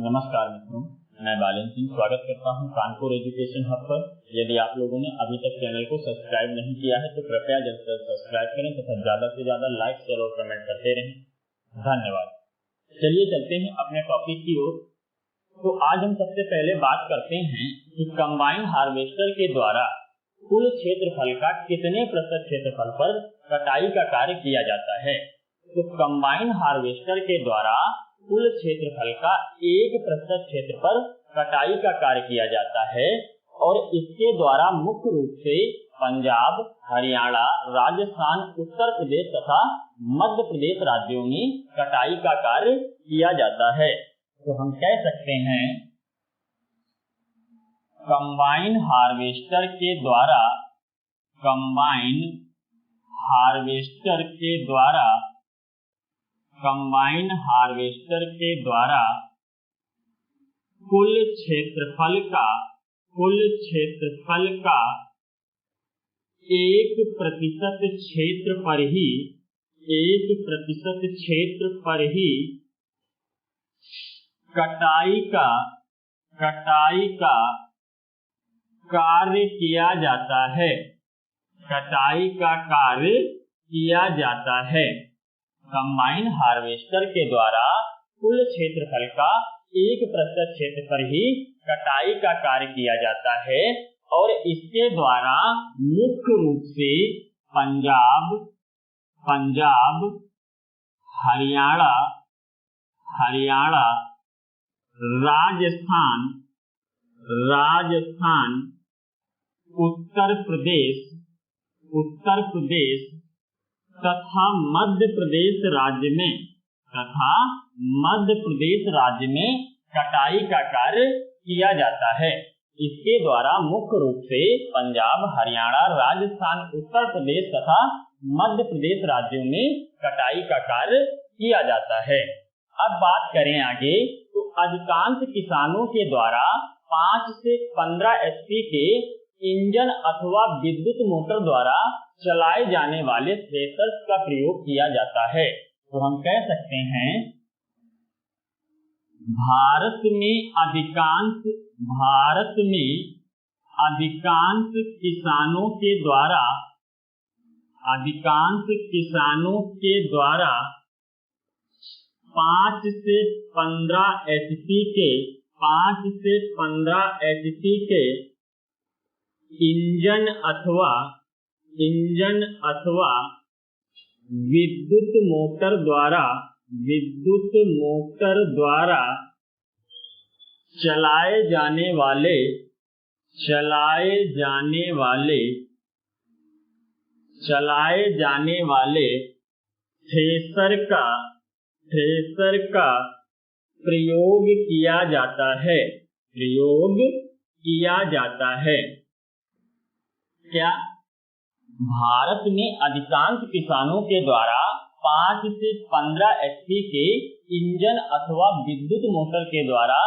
नमस्कार मित्रों, मैं बालन सिंह स्वागत करता हूं कानपुर एजुकेशन हब पर। यदि आप लोगों ने अभी तक चैनल को सब्सक्राइब नहीं किया है तो कृपया जल्द से जल्द सब्सक्राइब करें तथा ज्यादा से ज्यादा लाइक, शेयर और कमेंट करते रहें। धन्यवाद। चलिए चलते हैं अपने टॉपिक की ओर। तो आज हम सबसे पहले बात करते हैं कि कंबाइन हार्वेस्टर के द्वारा कुल क्षेत्रफल का कितने प्रतिशत क्षेत्रफल पर कटाई का कार्य किया जाता है। तो कंबाइन हार्वेस्टर के द्वारा कुल क्षेत्रफल का 1% क्षेत्र पर कटाई का कार्य किया जाता है और इसके द्वारा मुख्य रूप से पंजाब, हरियाणा, राजस्थान, उत्तर प्रदेश तथा मध्य प्रदेश राज्यों में कटाई का कार्य किया जाता है। तो हम कह सकते हैं कंबाइन हार्वेस्टर के द्वारा कंबाइन हार्वेस्टर के द्वारा कुल क्षेत्रफल का 1% क्षेत्र पर ही कटाई का कार्य किया जाता है। कंबाइन हार्वेस्टर के द्वारा कुल क्षेत्रफल का 1% क्षेत्र पर ही कटाई का कार्य किया जाता है और इसके द्वारा मुख्य रूप से पंजाब, हरियाणा, राजस्थान, उत्तर प्रदेश तथा मध्य प्रदेश राज्य में कटाई का कार्य किया जाता है। इसके द्वारा मुख्य रूप से पंजाब, हरियाणा, राजस्थान, उत्तर प्रदेश तथा मध्य प्रदेश राज्यों में कटाई का कार्य किया जाता है। अब बात करें आगे, तो अधिकांश किसानों के द्वारा 5 से 15 HP के इंजन अथवा विद्युत मोटर द्वारा चलाए जाने वाले थ्रेशर्स का प्रयोग किया जाता है। तो हम कह सकते हैं भारत में अधिकांश किसानों के द्वारा 5 से 15 HP के इंजन अथवा विद्युत मोटर द्वारा चलाए जाने वाले थ्रेशर का प्रयोग किया जाता है। क्या भारत में अधिकांश किसानों के द्वारा 5 से 15 HP के इंजन अथवा विद्युत मोटर के द्वारा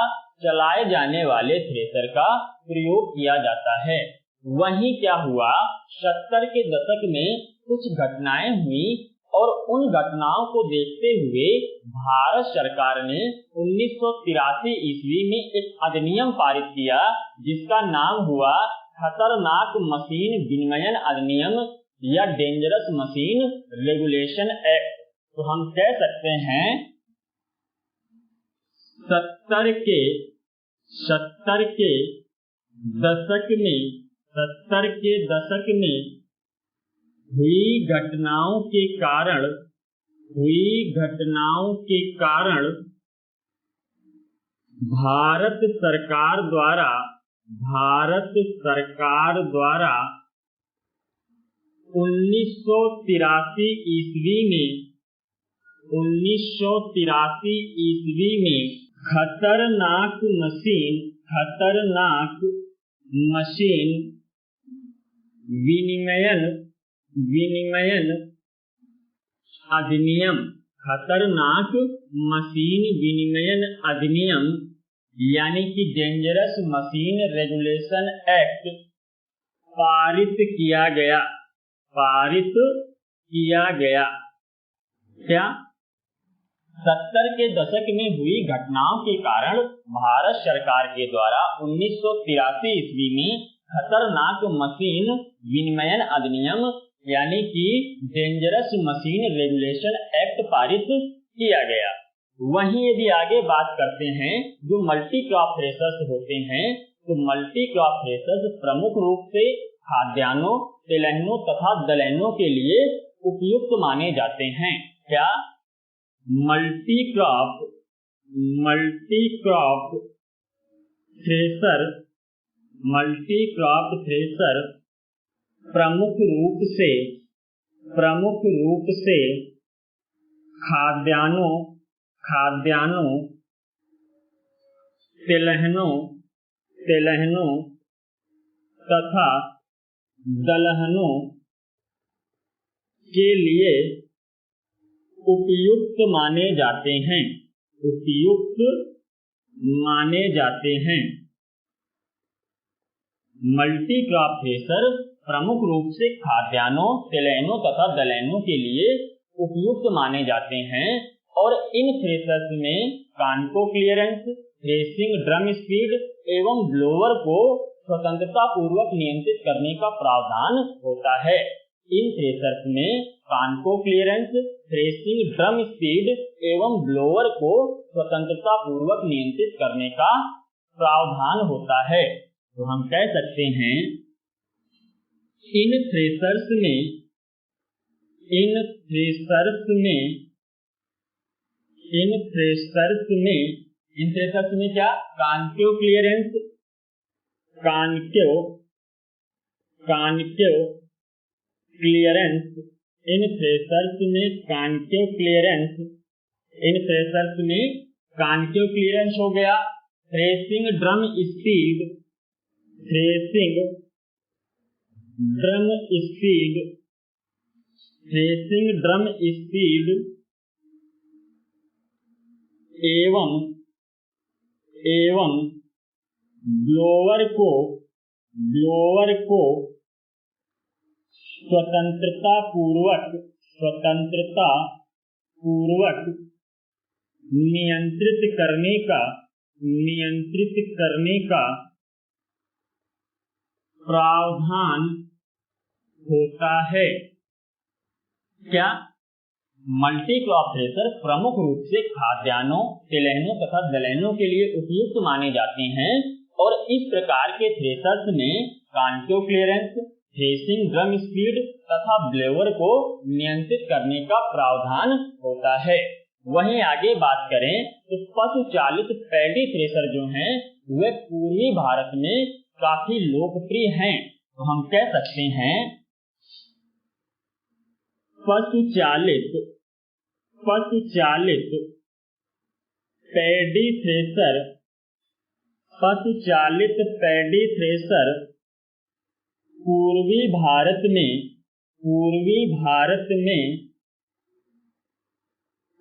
चलाए जाने वाले थ्रेशर का प्रयोग किया जाता है। वहीं क्या हुआ, 70 के दशक में कुछ घटनाएं हुई और उन घटनाओं को देखते हुए भारत सरकार ने 1983 ईस्वी में एक अधिनियम पारित किया जिसका नाम हुआ खतरनाक मशीन विनिमयन अधिनियम या डेंजरस मशीन रेगुलेशन एक्ट। तो हम कह सकते हैं 70 के दशक में हुई घटनाओं के कारण भारत सरकार द्वारा 1983 ईस्वी में खतरनाक मशीन विनिमयन अधिनियम यानी कि डेंजरस मशीन रेगुलेशन एक्ट पारित किया गया। क्या 70 के दशक में हुई घटनाओं के कारण भारत सरकार के द्वारा 1983 ईस्वी में खतरनाक मशीन विनिमयन अधिनियम यानी कि डेंजरस मशीन रेगुलेशन एक्ट पारित किया गया। वहीं यदि आगे बात करते हैं जो मल्टी क्रॉप थ्रेशर्स होते हैं, तो मल्टी क्रॉप थ्रेशर्स प्रमुख रूप से खाद्यान्नों, तिलहनों तथा दलहनों के लिए उपयुक्त माने जाते हैं। क्या मल्टी क्रॉप थ्रेशर प्रमुख रूप से खाद्यान्नों, तिलहनों तथा दलहनों के लिए उपयुक्त माने जाते हैं। मल्टी क्रॉप थ्रेशर प्रमुख रूप से खाद्यान्नों, तिलहनों तथा दलहनों के लिए उपयुक्त माने जाते हैं और इन थ्रेशर्स में कानको क्लियरेंस, थ्रेसिंग ड्रम स्पीड एवं ब्लोअर को स्वतंत्रता पूर्वक नियंत्रित करने का प्रावधान होता है। इन थ्रेशर्स में कानको क्लियरेंस, थ्रेसिंग ड्रम स्पीड एवं ब्लोअर को स्वतंत्रता पूर्वक नियंत्रित करने का प्रावधान होता है। तो हम कह सकते हैं इन थ्रेशर्स में क्या कानको क्लियरेंस, इन थ्रेशर्स में कानको क्लियरेंस हो गया। थ्रेसिंग ड्रम स्पीड एवं ब्लोअर को स्वतंत्रता पूर्वक नियंत्रित करने का प्रावधान होता है। क्या मल्टी क्रॉप थ्रेशर प्रमुख रूप से खाद्यान्नों, तिलहनों तथा दलहनों के लिए उपयुक्त माने जाते हैं और इस प्रकार के थ्रेशर्स में कानको क्लियरेंस, थ्रेसिंग ड्रम स्पीड तथा ब्लोअर को नियंत्रित करने का प्रावधान होता है। वहीं आगे बात करें तो पशु चालित पैडी थ्रेशर जो हैं वे पूर्वी भारत में काफी लोकप्रिय हैं। तो हम कह सकते हैं पशु चालित पैडी थ्रेशर पूर्वी भारत में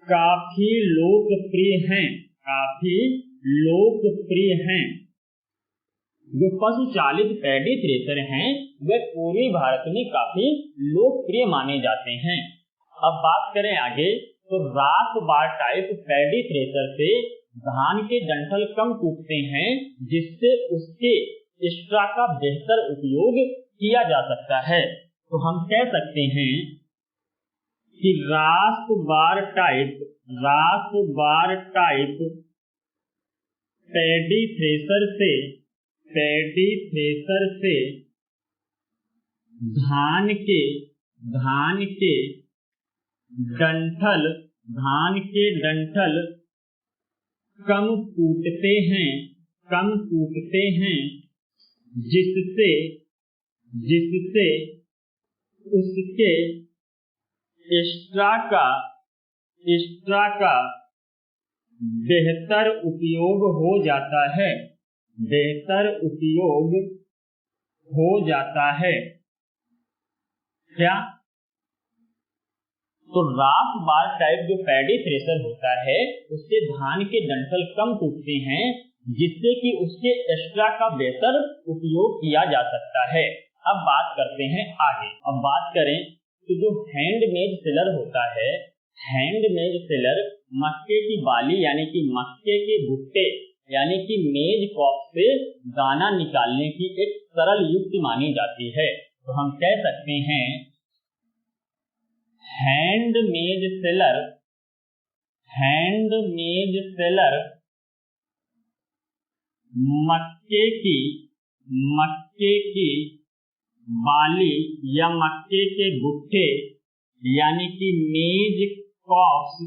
काफी लोकप्रिय हैं। जो पशु चालित पैडी थ्रेशर हैं वे पूर्वी भारत में काफी लोकप्रिय माने जाते हैं। अब बात करें आगे तो रास बार टाइप पैडी थ्रेशर से धान के डंठल कम टूटते हैं, जिससे उसके एक्स्ट्रा का बेहतर उपयोग किया जा सकता है। तो हम कह सकते हैं कि रास बार टाइप पैडी थ्रेशर से धान के डंठल कम टूटते हैं, जिससे उसके एक्स्ट्रा का बेहतर उपयोग हो जाता है। क्या तो रास बार टाइप जो पैडी थ्रेशर होता है उससे धान के डंठल कम टूटते हैं, जिससे कि उसके एक्स्ट्रा का बेहतर उपयोग किया जा सकता है। अब बात करते हैं आगे। अब बात करें तो जो हैंडमेड टिलर होता है, हैंडमेड सेलर मक्के की बाली यानी कि मक्के के भुट्टे यानी कि मेज कॉप से दाना निकालने की एक सरल युक्ति मानी जाती है। तो हम कह सकते हैं हैंडमेड सेलर मक्के की बाली या मक्के के भुट्टे यानी कि मेज कॉप्स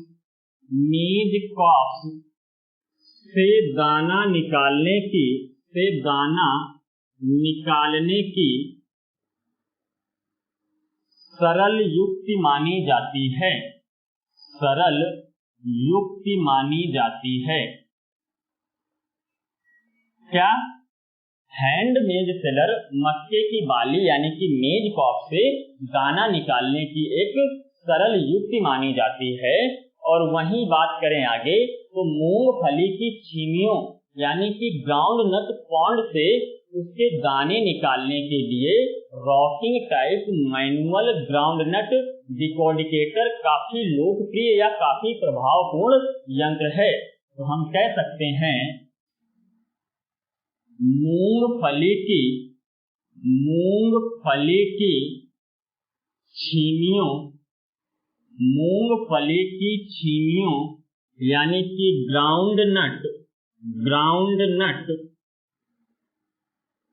से दाना निकालने की सरल युक्ति मानी जाती है। क्या? हैंडमेड सेलर मक्के की बाली यानी कि मेज कॉप से दाना निकालने की एक सरल युक्ति मानी जाती है। और वहीं बात करें आगे तो मूंगफली की छीमियों यानी कि ग्राउंड नट पॉन्ड से उसके दाने निकालने के लिए rocking type manual groundnut decorticator काफी लोकप्रिय या काफी प्रभावपूर्ण यंत्र है। तो हम कह सकते हैं मूंगफली की छीमियों यानी कि ग्राउंड नट पॉन्ड से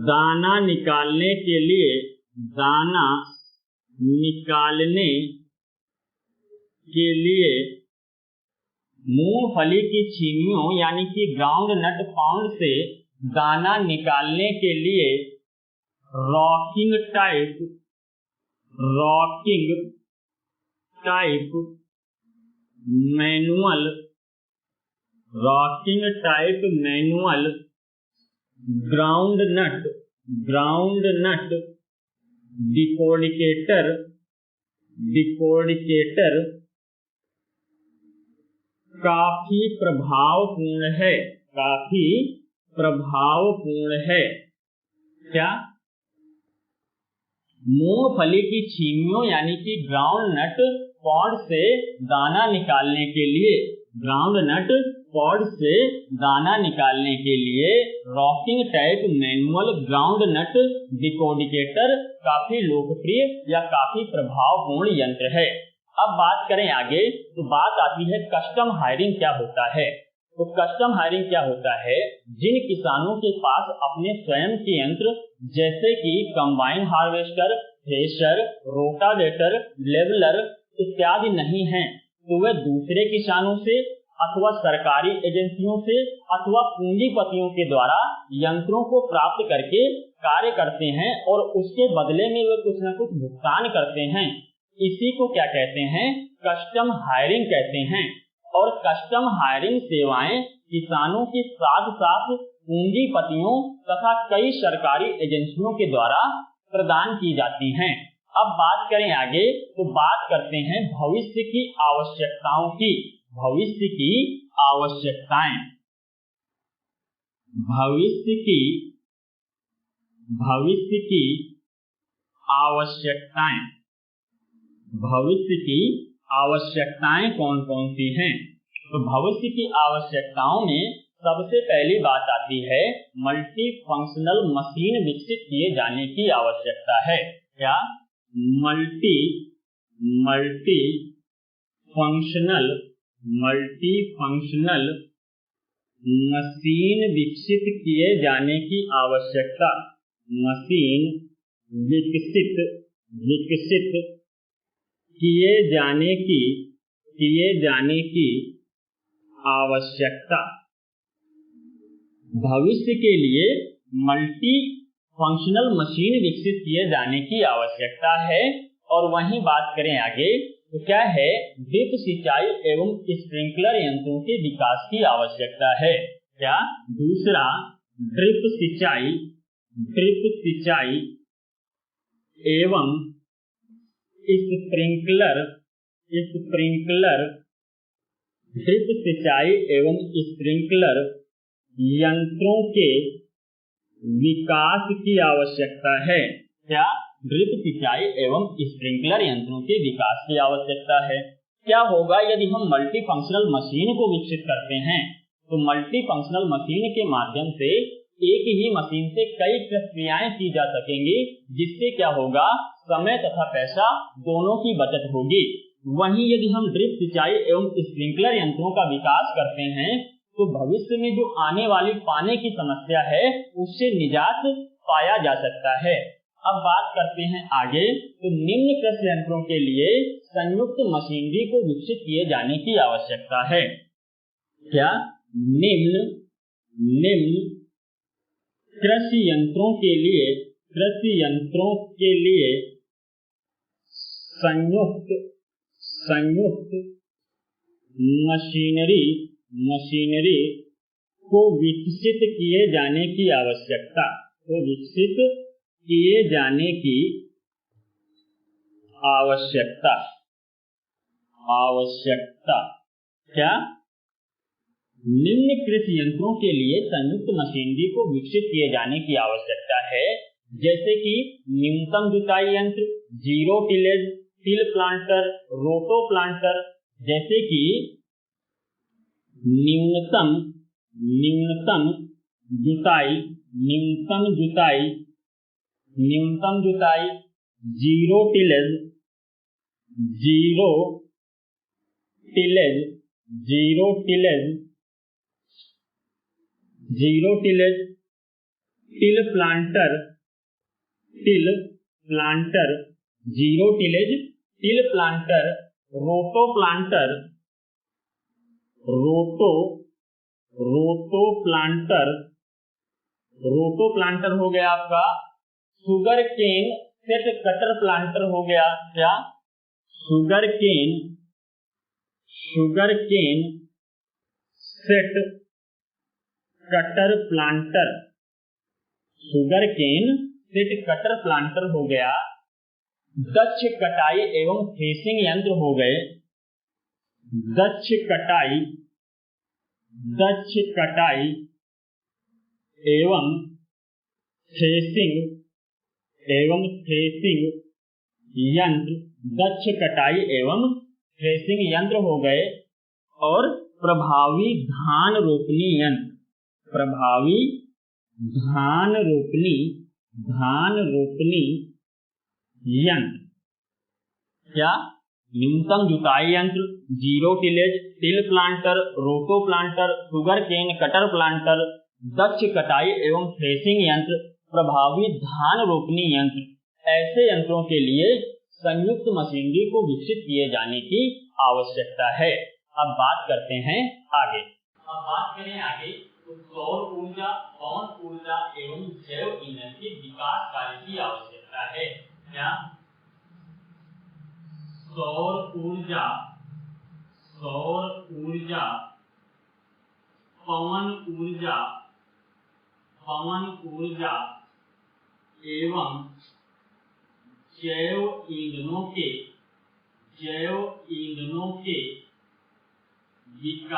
दाना निकालने के लिए मूंगफली की छीमियों यानी कि ग्राउंड नट पॉन्ड से दाना निकालने के लिए rocking type manual groundnut decorticator काफी प्रभावपूर्ण है। क्या? मूंगफली की छीमियों यानी कि ग्राउंड नट पॉड से दाना निकालने के लिए rocking type manual groundnut decorticator काफी लोकप्रिय या काफी प्रभावपूर्ण यंत्र है। अब बात करें आगे तो बात आती है कस्टम हायरिंग क्या होता है। तो कस्टम हायरिंग क्या होता है? जिन किसानों के पास अपने स्वयं के यंत्र जैसे कि combine harvester, thresher, rotavator, leveller इत्यादि नहीं हैं, तो वे दूसरे किसानों से अथवा सरकारी एजेंसियों से अथवा पूंजीपतियों के द्वारा यंत्रों को प्राप्त करके कार्य करते हैं और उसके बदले में वे कुछ न कुछ भुगतान करते हैं। इसी को क्या कहते हैं? कस्टम हायरिंग कहते हैं। और कस्टम हायरिंग सेवाएं किसानों के साथ साथ पूंजीपतियों तथा कई सरकारी एजेंसियों के द्वारा प्रदान की जाती हैं। अब बात करें आगे तो बात करते हैं भविष्य की आवश्यकताओं की। भविष्य की आवश्यकताएं कौन कौन सी हैं? तो भविष्य की आवश्यकताओं में सबसे पहली बात आती है मल्टी फंक्शनल मशीन विकसित किए जाने की आवश्यकता है। क्या? मल्टी फंक्शनल मशीन विकसित किए जाने की आवश्यकता। मशीन विकसित किए जाने की आवश्यकता। भविष्य के लिए मल्टी फंक्शनल मशीन विकसित किए जाने की आवश्यकता है। और वहीं बात करें आगे तो क्या है? ड्रिप सिंचाई एवं स्प्रिंकलर यंत्रों के विकास की आवश्यकता है। क्या? दूसरा ड्रिप सिंचाई एवं स्प्रिंकलर ड्रिप सिंचाई एवं स्प्रिंकलर यंत्रों के विकास की आवश्यकता है। क्या? ड्रिप सिंचाई एवं स्प्रिंकलर यंत्रों के विकास की आवश्यकता है। क्या होगा यदि हम मल्टी फंक्शनल मशीन को विकसित करते हैं? तो मल्टी फंक्शनल मशीन के माध्यम से एक ही मशीन से कई प्रक्रियाएं की जा सकेंगी, जिससे क्या होगा, समय तथा पैसा दोनों की बचत होगी। वहीं यदि हम ड्रिप सिंचाई एवं स्प्रिंकलर यंत्रों का विकास करते हैं तो भविष्य में जो आने वाली पानी की समस्या है उससे निजात पाया जा सकता है। अब बात करते हैं आगे। तो निम्न कृषि यंत्रों के लिए संयुक्त मशीनरी को विकसित किए जाने की आवश्यकता है। क्या? निम्न कृषि यंत्रों के लिए संयुक्त मशीनरी को विकसित किए जाने की आवश्यकता। क्या? निम्न कृषि यंत्रों के लिए संयुक्त मशीनरी को विकसित किए जाने की आवश्यकता है, जैसे कि न्यूनतम जुताई यंत्र, zero tillage, till planter, roto planter. जैसे कि न्यूनतम जुताई, zero tillage, till planter, zero tillage, till planter, roto planter हो गया आपका। Sugar cane set cutter planter हो गया। क्या? Sugar cane set cutter planter हो गया। दक्ष कटाई एवं थ्रेसिंग यंत्र हो गए। दक्ष कटाई एवं थ्रेसिंग यंत्र हो गए। और प्रभावी धान रोपनी यंत्र। क्या? न्यूनतम जुताई यंत्र, zero tillage, till planter, roto planter, sugarcane cutter planter, दक्ष कटाई एवं थ्रेसिंग यंत्र, प्रभावी धान रोपनी यंत्र। ऐसे यंत्रों के लिए संयुक्त मशीनरी को विकसित किए जाने की आवश्यकता है। अब बात करते हैं आगे। तो सौर ऊर्जा, पवन ऊर्जा एवं जैव ईंधन के विकास कार्य की आवश्यकता है। क्या? सौर ऊर्जा, पवन ऊर्जा एवं जैव ईंधनों के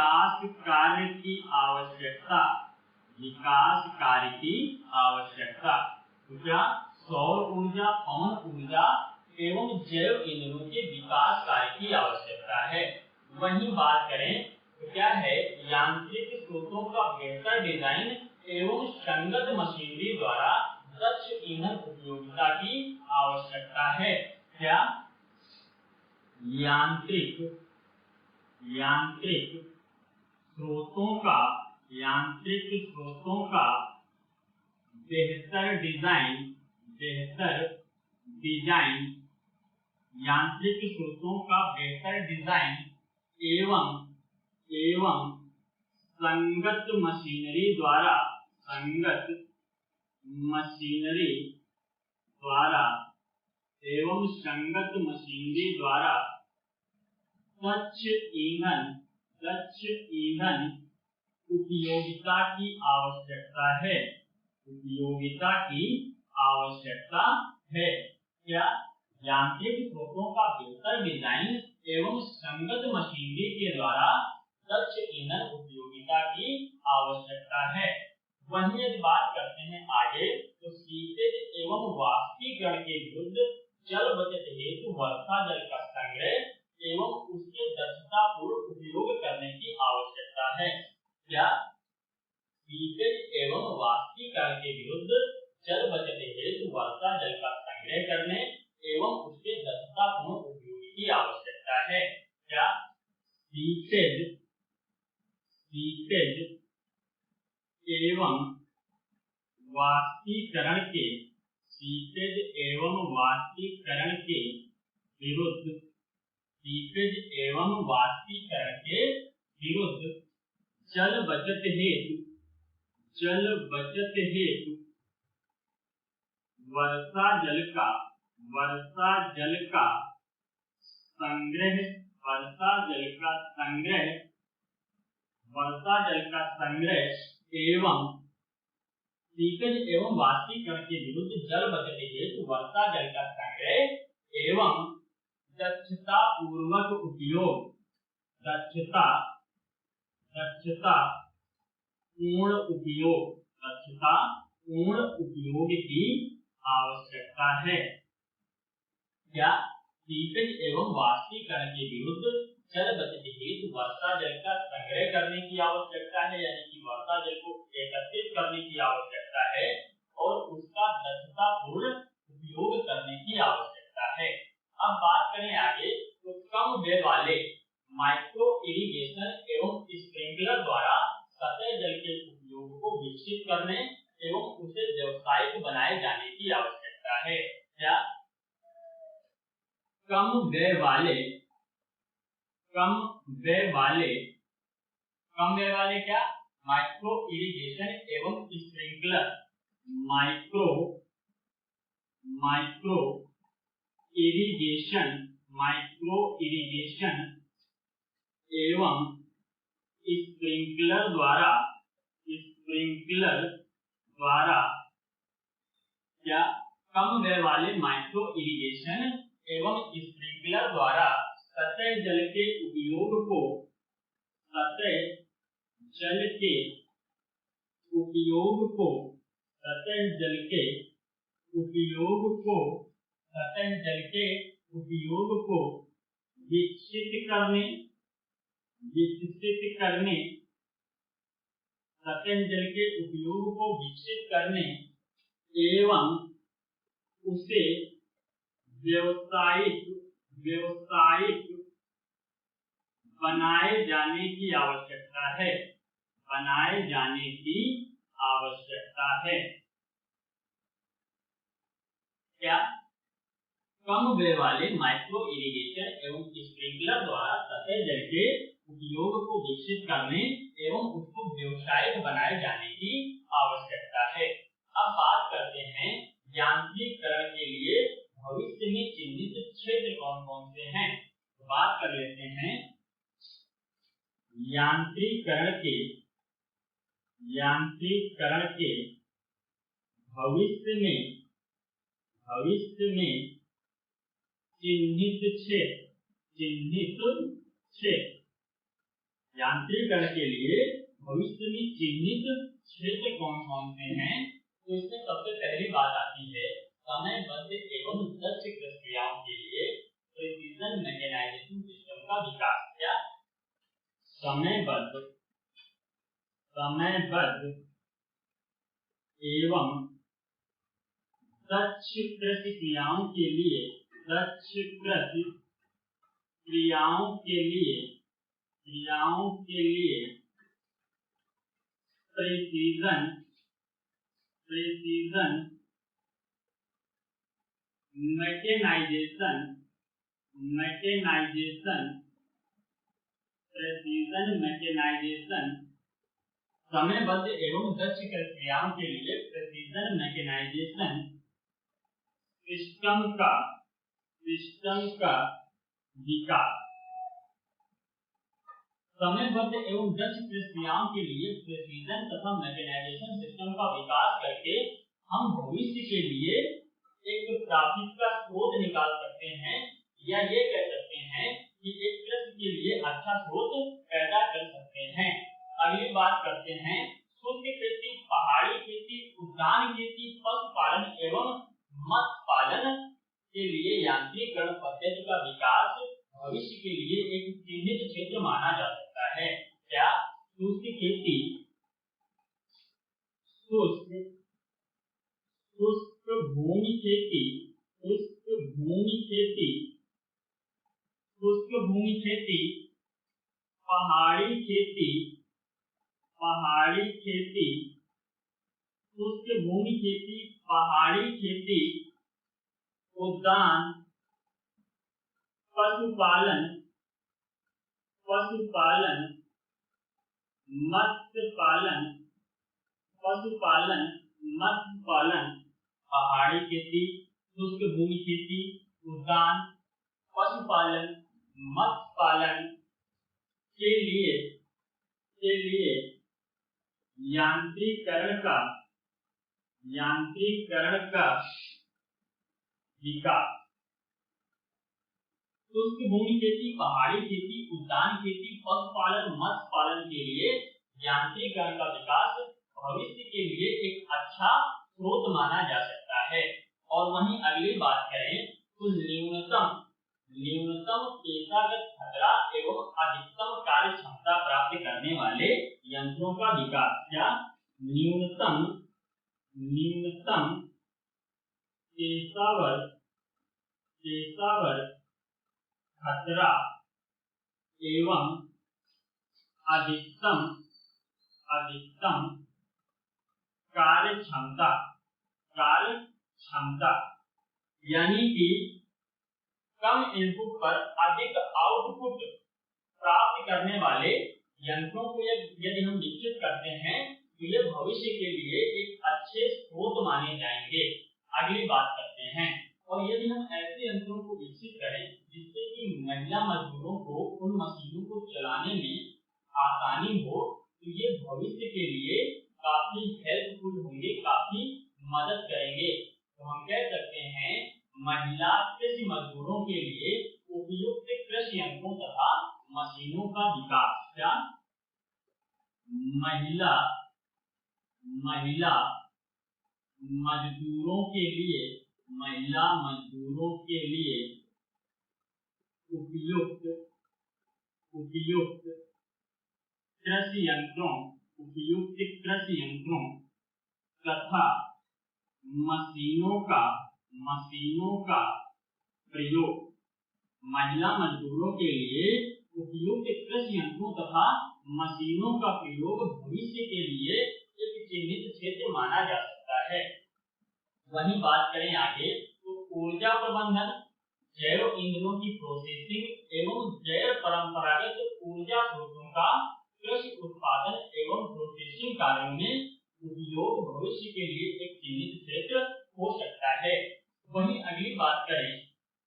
विकास कार्य की आवश्यकता। तो क्या? सौर ऊर्जा, पवन ऊर्जा एवं जैव ईंधनों के विकास कार्य की आवश्यकता है। वहीं बात करें तो क्या है, यांत्रिक स्रोतों का बेहतर डिजाइन एवं संगत मशीनरी द्वारा दक्ष ईंधन उपयोगिता की आवश्यकता है। क्या? यांत्रिक स्रोतों का बेहतर डिजाइन एवं संगत मशीनरी द्वारा दक्ष ईंधन उपयोगिता की आवश्यकता है। क्या? यांत्रिक स्रोतों का बेहतर डिजाइन एवं संगत मशीनरी के द्वारा दक्ष ईंधन उपयोगिता की आवश्यकता है। वहीं यदि बात करते हैं आगे तो सीपेज एवं वाष्पीकरण के विरुद्ध जल बचत हेतु वर्षा जल का संग्रह एवं उसके दक्षता पूर्वक उपयोग करने की आवश्यकता है। क्या? सीपेज एवं वाष्पीकरण के विरुद्ध जल बचत हेतु वर्षा जल का संग्रह करने एवं उसके दक्षता पूर्वक उपयोग की आवश्यकता है। क्या? सीपेज एवं वाष्पीकरण के सीपेज एवं वाष्पीकरण के विरुद्ध सीपेज एवं वाष्पीकरण के विरुद्ध जल बचत हेतु वर्षा जल का संग्रह एवं सीपेज एवं वाष्पीकरण के विरुद्ध जल बचत हेतु वर्षा जल का संग्रह एवं दक्षता पूर्वक उपयोग पूर्ण उपयोग की आवश्यकता है। क्या? सीपेज एवं वाष्पीकरण के विरुद्ध जल बचत हेतु वर्षा जल का संग्रह करने की आवश्यकता है, यानी कि वर्षा जल को एकत्रित करने की आवश्यकता है और उसका दक्षतापूर्ण उपयोग करने की आवश्यकता है। अब बात करें आगे तो कम व्यय वाले माइक्रो इरिगेशन एवं स्प्रिंकलर द्वारा सतह जल के उपयोग को विकसित करने एवं उसे व्यावसायिक बनाए जाने की आवश्यकता है। क्या? कम व्यय वाले क्या? माइक्रो इरिगेशन एवं स्प्रिंकलर माइक्रो इरिगेशन एवं स्प्रिंकलर द्वारा क्या? कम व्यय वाले माइक्रो इरिगेशन एवं स्प्रिंकलर द्वारा सतह जल के उपयोग को विकसित करने एवं उसे व्यावसायिक बनाए जाने की आवश्यकता है। क्या? कम व्यय वाले माइक्रो इरिगेशन एवं स्प्रिंकलर द्वारा सतह जल के उपयोग को विकसित करने एवं उसको व्यावसायिक बनाए जाने की आवश्यकता है। अब बात करते हैं यांत्रिकीकरण के लिए भविष्य में चिन्हित क्षेत्र कौन कौन से हैं। तो बात कर लेते हैं यांत्रिकीकरण के भविष्य में चिन्हित क्षेत्र यांत्रिकीकरण के लिए भविष्य में चिन्हित क्षेत्र कौन कौन से हैं। तो इसमें सबसे पहली बात आती है समयबद्ध एवं दक्ष प्रक्रियाओं के लिए प्रिसीजन मैकेनाइजेशन सिस्टम का विकास। क्या? समयबद्ध एवं दक्ष प्रक्रियाओं के लिए प्रिसीजन मैकेनाइजेशन समयबद्ध एवं दक्ष प्रक्रियाओं के लिए प्रिसीजन मैकेनाइजेशन सिस्टम का विकास। समयबद्ध एवं दक्ष प्रक्रियाओं के लिए प्रिसीजन तथा मैकेनाइजेशन सिस्टम का विकास करके हम भविष्य के लिए एक प्राथमिक का स्रोत निकाल सकते हैं, या ये कह सकते हैं कि एक कृषि के लिए अच्छा स्रोत पैदा कर सकते हैं। अगली बात करते हैं शुष्क कृषि, पहाड़ी क्षेत्र माना जा सकता है। क्या? शुष्क खेती, शुष्क भूमि खेती, शुष्क भूमि खेती, शुष्क भूमि खेती, पहाड़ी खेती, पहाड़ी खेती, शुष्क भूमि खेती, पहाड़ी खेती, उद्यान, पशुपालन, पशुपालन, मत्स्य पालन, पशुपालन, मत्स्य पालन, पहाड़ी खेती, शुष्क भूमि खेती, उद्यान, पशुपालन, मत्स्य पालन के लिए यांत्रिकरण का विकास। शुष्क भूमि खेती, पहाड़ी खेती, उद्यान खेती, पशुपालन, मत्स्य पालन के लिए यांत्रिकरण का विकास भविष्य के लिए एक अच्छा स्रोत माना जा सकता है। और वहीं अगली बात करें तो न्यूनतम पेशागत खतरा एवं अधिकतम कार्य क्षमता प्राप्त करने वाले यंत्रों का विकास। क्या? न्यूनतम पेशावर खतरा एवं अधिकतम कार्य क्षमता यानी कि कम इनपुट पर अधिक आउटपुट प्राप्त करने वाले यंत्रों को यदि हम विकसित करते हैं तो ये भविष्य के लिए एक अच्छे स्रोत माने जाएंगे। अगली बात करते हैं, और यदि हम ऐसे यंत्रों को विकसित करें जिससे कि महिला मजदूरों को उन मशीनों को चलाने में आसानी हो, तो ये भविष्य के लिए काफी हेल्पफुल होंगे, काफी मदद करेंगे। तो हम कह सकते हैं महिला कृषि मजदूरों के लिए उपयुक्त कृषि यंत्रों तथा मशीनों का विकास। क्या? महिला मजदूरों के लिए उपयुक्त कृषि यंत्रों तथा मशीनों का प्रयोग। महिला मजदूरों के लिए उपयुक्त कृषि यंत्रों तथा मशीनों का प्रयोग भविष्य के लिए एक चिन्हित क्षेत्र माना जा सकता है। वहीं बात करें आगे तो ऊर्जा प्रबंधन, जैव ईंधनों की प्रोसेसिंग एवं गैर परंपरागत ऊर्जा स्रोतों का कृषि उत्पादन एवं प्रोसेसिंग कार्यों में उपयोग भविष्य के लिए एक चिन्हित क्षेत्र हो सकता है। वहीं अगली बात करें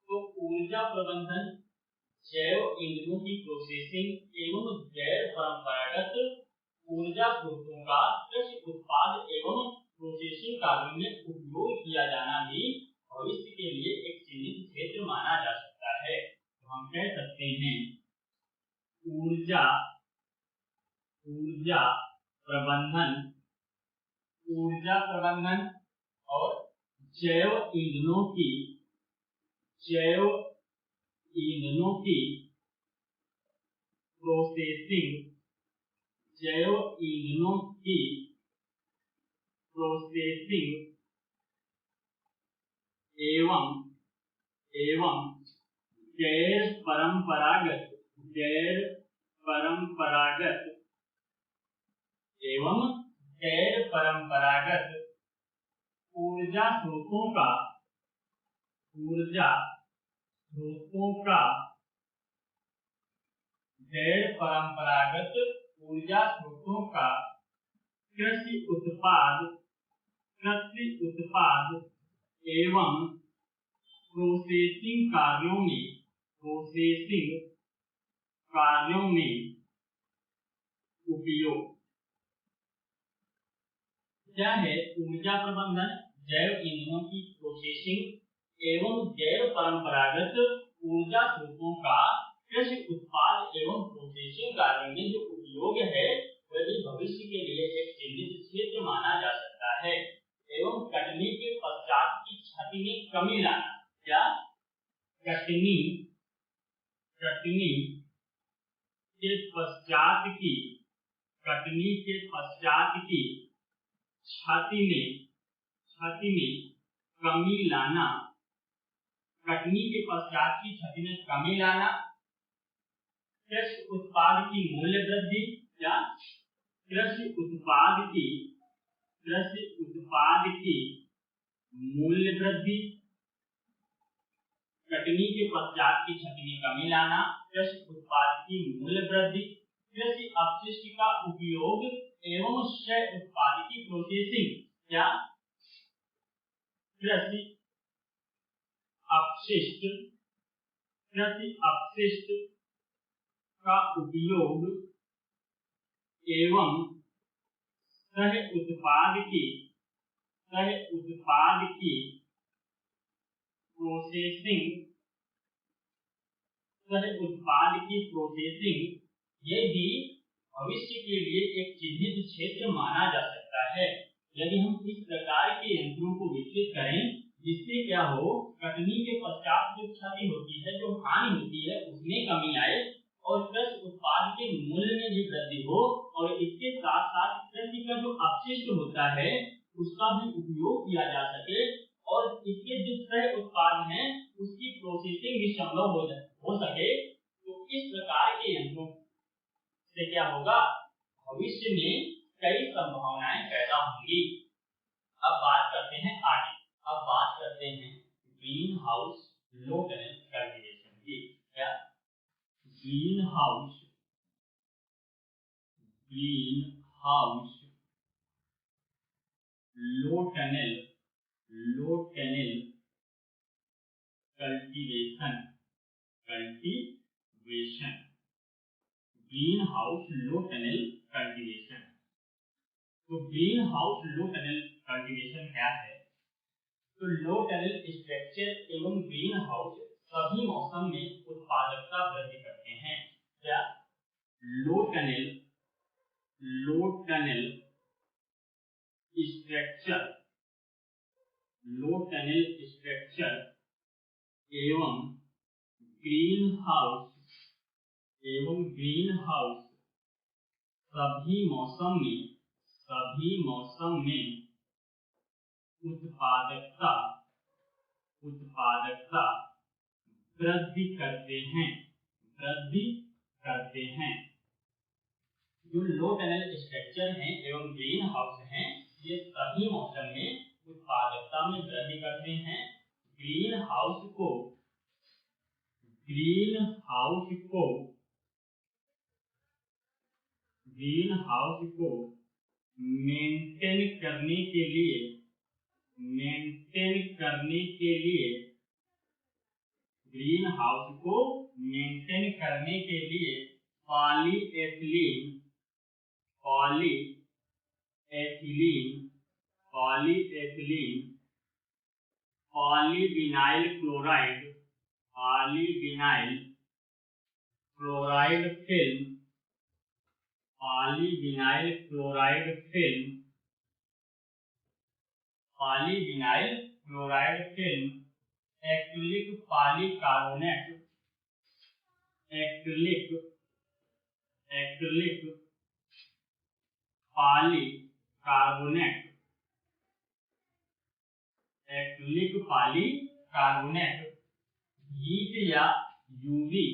तो ऊर्जा प्रबंधन, जैव ईंधनों की प्रोसेसिंग एवं गैर परंपरागत ऊर्जा स्रोतों का कृषि उत्पाद एवं प्रोसेसिंग कार्यों में उपयोग किया जाना भी भविष्य के लिए एक चिन्हित क्षेत्र माना जा सकता है। तो हम कह सकते हैं ऊर्जा प्रबंधन और जैव ईंधनों की प्रोसेसिंग एवं गैर परंपरागत ऊर्जा स्रोतों का कृषि उत्पाद एवं प्रोसेसिंग कार्यों में उपयोग। क्या है? ऊर्जा प्रबंधन, जैव ईंधनों की प्रोसेसिंग एवं गैर परंपरागत ऊर्जा स्रोतों का कृषि उत्पाद एवं प्रोसेसिंग कार्यों में जो उपयोग है वह भी भविष्य के लिए एक चिन्हित क्षेत्र माना जा सकता है। एवं कटनी के पश्चात की क्षति में कमी लाना। क्या? कटनी के पश्चात की कटनी के पश्चात की क्षति में कमी लाना, कटनी के पश्चात की क्षति में कमी लाना, कृषि उत्पाद की मूल्य वृद्धि या कृषि उत्पाद की मूल्य वृद्धि, कटनी के पश्चात की क्षति में कमी लाना, कृषि उत्पाद की मूल्य वृद्धि, कृषि अपशिष्ट का उपयोग एवं शय उत्पाद की प्रोसेसिंग या कृषि अपशिष्ट का उपयोग एवं सह उत्पाद की प्रोसेसिंग ये भी भविष्य के लिए एक चिन्हित क्षेत्र माना जा सकता है। यदि हम इस प्रकार के यंत्रों को विकसित करें जिससे क्या हो, कटनी के पश्चात जो क्षति होती है, जो हानि होती है, उसमें कमी आए और कृषि उत्पाद के मूल्य में भी वृद्धि हो और इसके साथ साथ कृषि का जो अपशिष्ट होता है उसका भी उपयोग किया जा सके और इसके जो सह उत्पाद हैं उसकी प्रोसेसिंग भी संभव हो सके। तो इस प्रकार के यंत्रों से क्या होगा, भविष्य में कई संभावनाएं पैदा होंगी। अब बात करते हैं आगे, अब बात करते हैं greenhouse low tunnel cultivation की। क्या greenhouse low tunnel cultivation greenhouse low tunnel cultivation. तो greenhouse low tunnel cultivation क्या है? तो लो टनल स्ट्रक्चर एवं ग्रीन हाउस सभी मौसम में उत्पादकता वृद्धि करते हैं। क्या लो टनल स्ट्रक्चर एवं ग्रीन हाउस सभी मौसम में उत्पादकता वृद्धि करते हैं। जो लो टनल स्ट्रक्चर हैं एवं ग्रीन हाउस हैं, ये सभी मौसम में उत्पादकता में वृद्धि करते हैं। ग्रीन हाउस को मेंटेन करने के लिए ग्रीन हाउस को मेंटेन करने के लिए polyvinyl chloride film acrylic polycarbonate heat या यूवी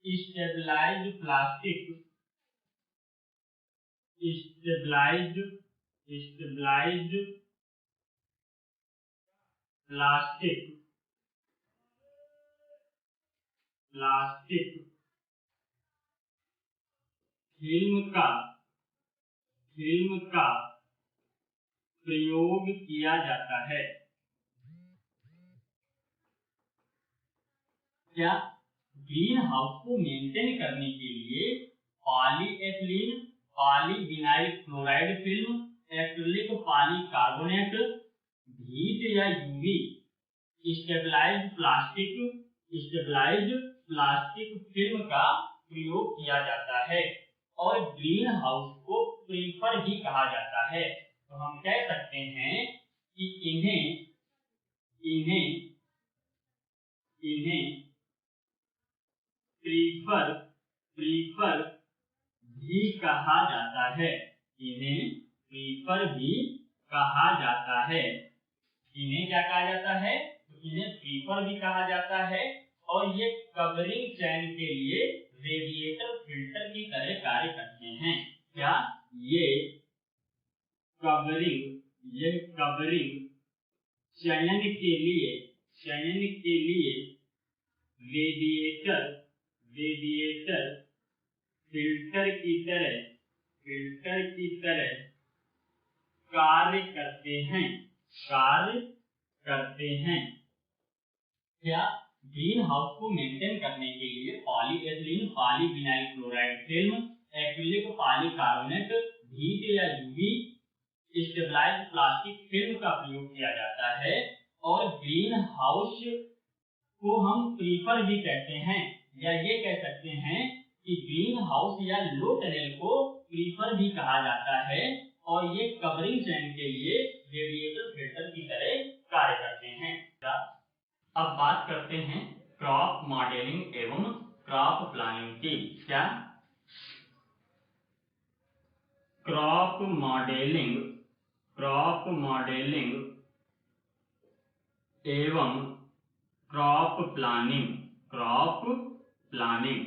स्टेबलाइज्ड प्लास्टिक फिल्म का प्रयोग किया जाता है। क्या ग्रीन हाउस को मेंटेन करने के लिए polyethylene polyvinyl chloride film acrylic polycarbonate heat या यूवी स्टेबलाइज्ड प्लास्टिक फिल्म का प्रयोग किया जाता है और ग्रीन हाउस को प्रीफर भी कहा जाता है। तो हम कह सकते हैं कि इन्हें प्रीफर भी कहा जाता है। इन्हें प्रीफर भी कहा जाता है। इन्हें क्या कहा जाता है? तो इन्हें प्रीफर भी कहा जाता है और ये कवरिंग चैन के लिए रेडिएटर फिल्टर की तरह कार्य करते हैं। क्या? ये कवरिंग चयन के लिए रेडिएटर फिल्टर की तरह कार्य करते हैं। क्या? ग्रीन हाउस को मेंटेन करने के लिए polyethylene polyvinyl chloride film, acrylic polycarbonate, heat या यूवी स्टेबलाइज्ड प्लास्टिक फिल्म का प्रयोग किया जाता है और ग्रीन हाउस को हम प्रीफर भी कहते हैं, या ये कह सकते हैं कि ग्रीन हाउस या लो टनल को प्रीफर भी कहा जाता है और ये कवरिंग चैन के लिए रेडिएटर फिल्टर की तरह कार्य करते हैं। अब बात करते हैं क्रॉप मॉडलिंग एवं क्रॉप प्लानिंग की। क्या? क्रॉप मॉडलिंग एवं क्रॉप प्लानिंग।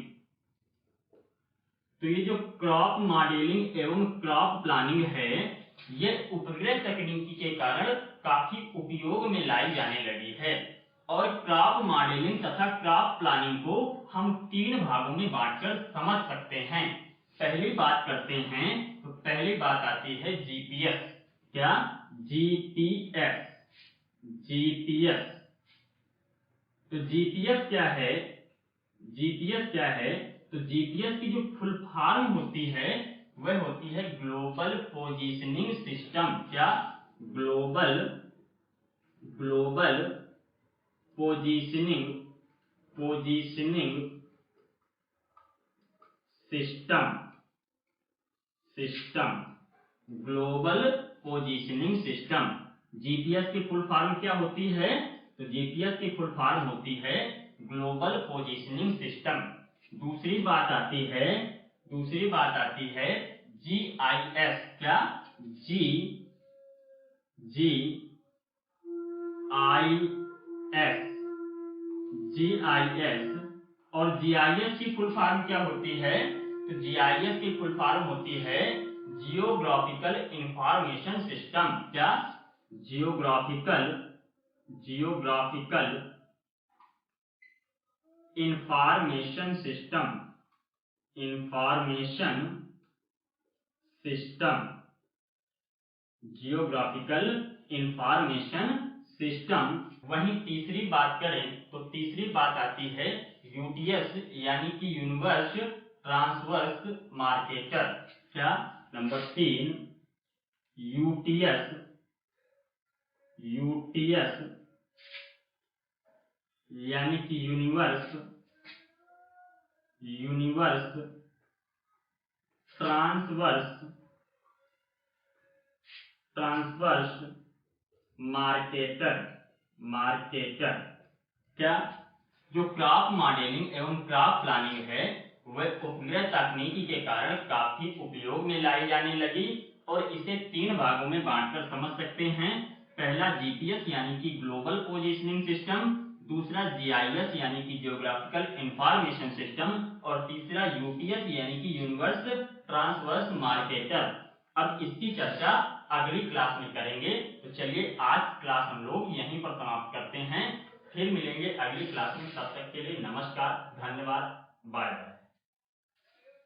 तो ये जो क्रॉप मॉडलिंग एवं क्रॉप प्लानिंग है, ये उपग्रह तकनीकी के कारण काफी उपयोग में लाई जाने लगी है और क्रॉप मॉडलिंग तथा क्रॉप प्लानिंग को हम 3 भागों में बांटकर समझ सकते हैं। पहली बात करते हैं तो पहली बात आती है जीपीएस। क्या? जीपीएस। तो जीपीएस क्या है? तो जीपीएस की जो फुल फॉर्म होती है वह होती है ग्लोबल पोजीशनिंग सिस्टम। क्या? Global positioning system. Global positioning system. GPS की फुल फॉर्म क्या होती है? तो जीपीएस की फुल फॉर्म होती है ग्लोबल पोजीशनिंग सिस्टम। दूसरी बात आती है जीआईएस। क्या? जीआईएस। और जीआईएस की फुल फॉर्म क्या होती है? तो जीआईएस की फुल फॉर्म होती है जियोग्राफिकल इंफॉर्मेशन सिस्टम। क्या? Geographical information system. Geographical information system. वहीं तीसरी बात करें तो तीसरी बात आती है यूटीएस यानी कि यूनिवर्स ट्रांसवर्स मार्केटर। क्या? नंबर 3 यूटीएस यानी कि यूनिवर्स ट्रांसवर्स मार्केटर। क्या? जो क्रॉप मॉडलिंग एवं क्रॉप प्लानिंग है वह उपग्रह तकनीकी के कारण काफी उपयोग में लाई जाने लगी और इसे 3 भागों में बांटकर समझ सकते हैं। पहला जीपीएस यानी कि ग्लोबल पोजीशनिंग सिस्टम, दूसरा जीआईएस यानी कि जियोग्राफिकल इंफॉर्मेशन सिस्टम और तीसरा यूटीएस यानी कि यूनिवर्स ट्रांसवर्स मार्केटर। अब इसकी चर्चा अगली क्लास में करेंगे। तो चलिए आज क्लास हम लोग यहीं पर समाप्त करते हैं, फिर मिलेंगे अगली क्लास में। तब तक के लिए नमस्कार, धन्यवाद, बाय बाय।